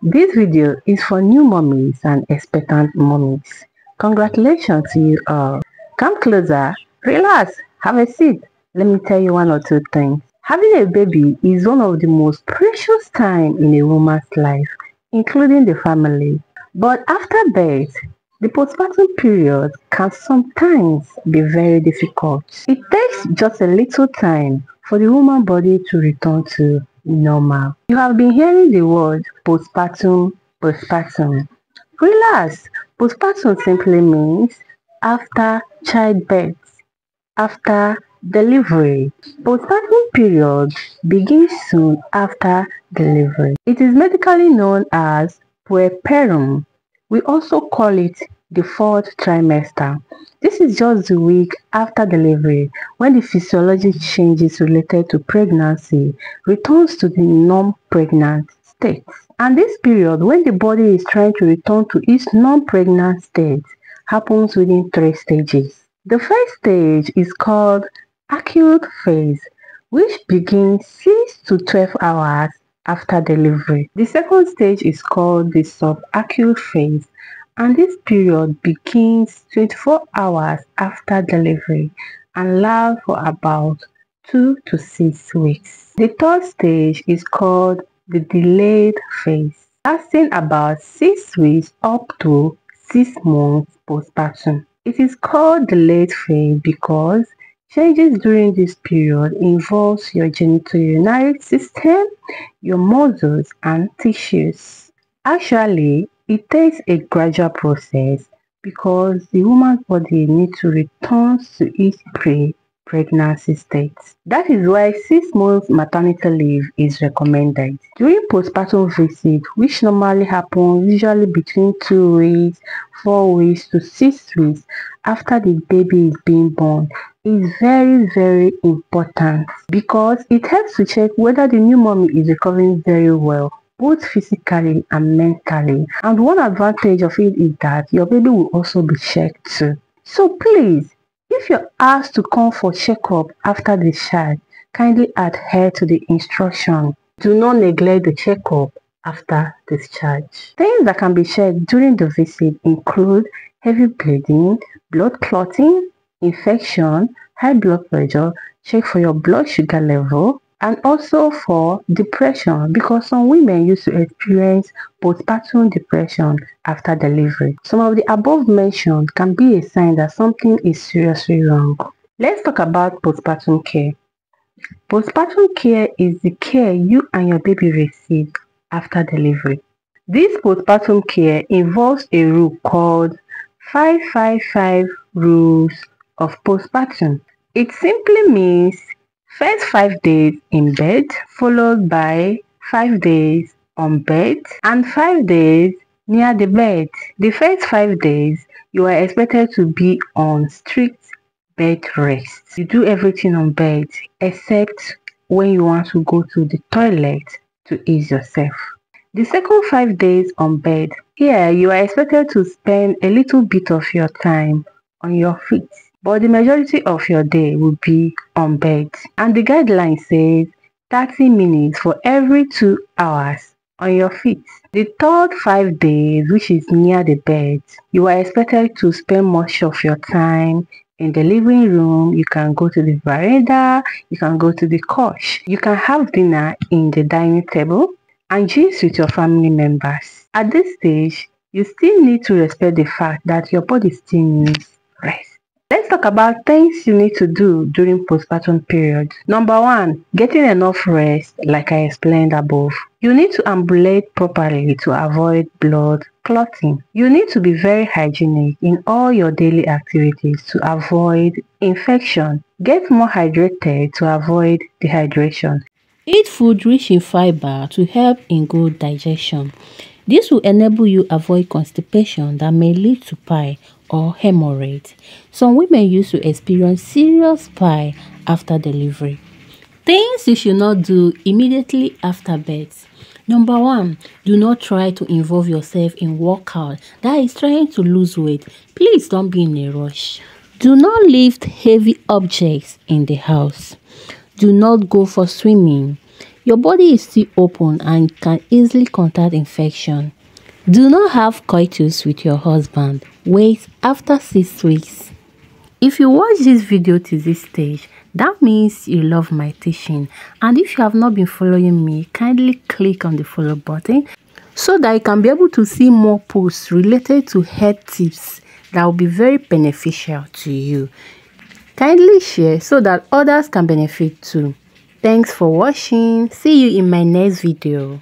This video is for new mommies and expectant mommies. Congratulations to you all. Come closer, relax, have a seat. Let me tell you one or two things. Having a baby is one of the most precious times in a woman's life, including the family. But after birth, the postpartum period can sometimes be very difficult. It takes just a little time for the woman body to return to normal. You have been hearing the word postpartum, postpartum. Relax. Postpartum simply means after childbirth, after delivery. Postpartum period begins soon after delivery. It is medically known as puerperum. We also call it the fourth trimester. This is just the week after delivery when the physiologic changes related to pregnancy returns to the non-pregnant state. And this period when the body is trying to return to its non-pregnant state happens within 3 stages. The first stage is called acute phase, which begins 6 to 12 hours after delivery. The second stage is called the subacute phase, and this period begins 24 hours after delivery and lasts for about 2 to 6 weeks. The third stage is called the delayed phase, lasting about 6 weeks up to 6 months postpartum. It is called delayed phase because changes during this period involves your genitourinary system, your muscles and tissues. Actually, it takes a gradual process because the woman's body needs to return to its pre-pregnancy state. That is why 6 months maternity leave is recommended. During postpartum visit, which normally happens usually between 2 weeks, 4 weeks to 6 weeks after the baby is being born, is very important because it helps to check whether the new mommy is recovering very well, both physically and mentally. And one advantage of it is that your baby will also be checked too. So please, if you're asked to come for checkup after discharge, kindly adhere to the instruction. Do not neglect the checkup after discharge. Things that can be checked during the visit include heavy bleeding, blood clotting, infection, high blood pressure, check for your blood sugar level, and also for depression because some women used to experience postpartum depression after delivery. Some of the above mentioned can be a sign that something is seriously wrong. Let's talk about postpartum care. Postpartum care is the care you and your baby receive after delivery. This postpartum care involves a rule called 5-5-5 rules of postpartum. It simply means first 5 days in bed, followed by 5 days on bed and 5 days near the bed. The first 5 days, you are expected to be on strict bed rest. You do everything on bed except when you want to go to the toilet to ease yourself. The second 5 days on bed, here you are expected to spend a little bit of your time on your feet, but the majority of your day will be on bed. And the guideline says 30 minutes for every 2 hours on your feet. The third 5 days, which is near the bed, you are expected to spend much of your time in the living room. You can go to the veranda, you can go to the couch, you can have dinner in the dining table and gist with your family members. At this stage, you still need to respect the fact that your body still needs rest. Let's talk about things you need to do during postpartum period. Number 1, getting enough rest like I explained above. You need to ambulate properly to avoid blood clotting. You need to be very hygienic in all your daily activities to avoid infection. Get more hydrated to avoid dehydration. Eat food rich in fiber to help in good digestion. This will enable you avoid constipation that may lead to pie or hemorrhoid. Some women used to experience serious pie after delivery. Things you should not do immediately after birth. Number 1, do not try to involve yourself in workout that is trying to lose weight. Please don't be in a rush. Do not lift heavy objects in the house. Do not go for swimming. your body is still open and can easily contact infection. Do not have coitus with your husband. Wait after 6 weeks. If you watch this video to this stage, that means you love my teaching. And if you have not been following me, kindly click on the follow button so that you can be able to see more posts related to health tips that will be very beneficial to you. Kindly share so that others can benefit too. Thanks for watching. See you in my next video.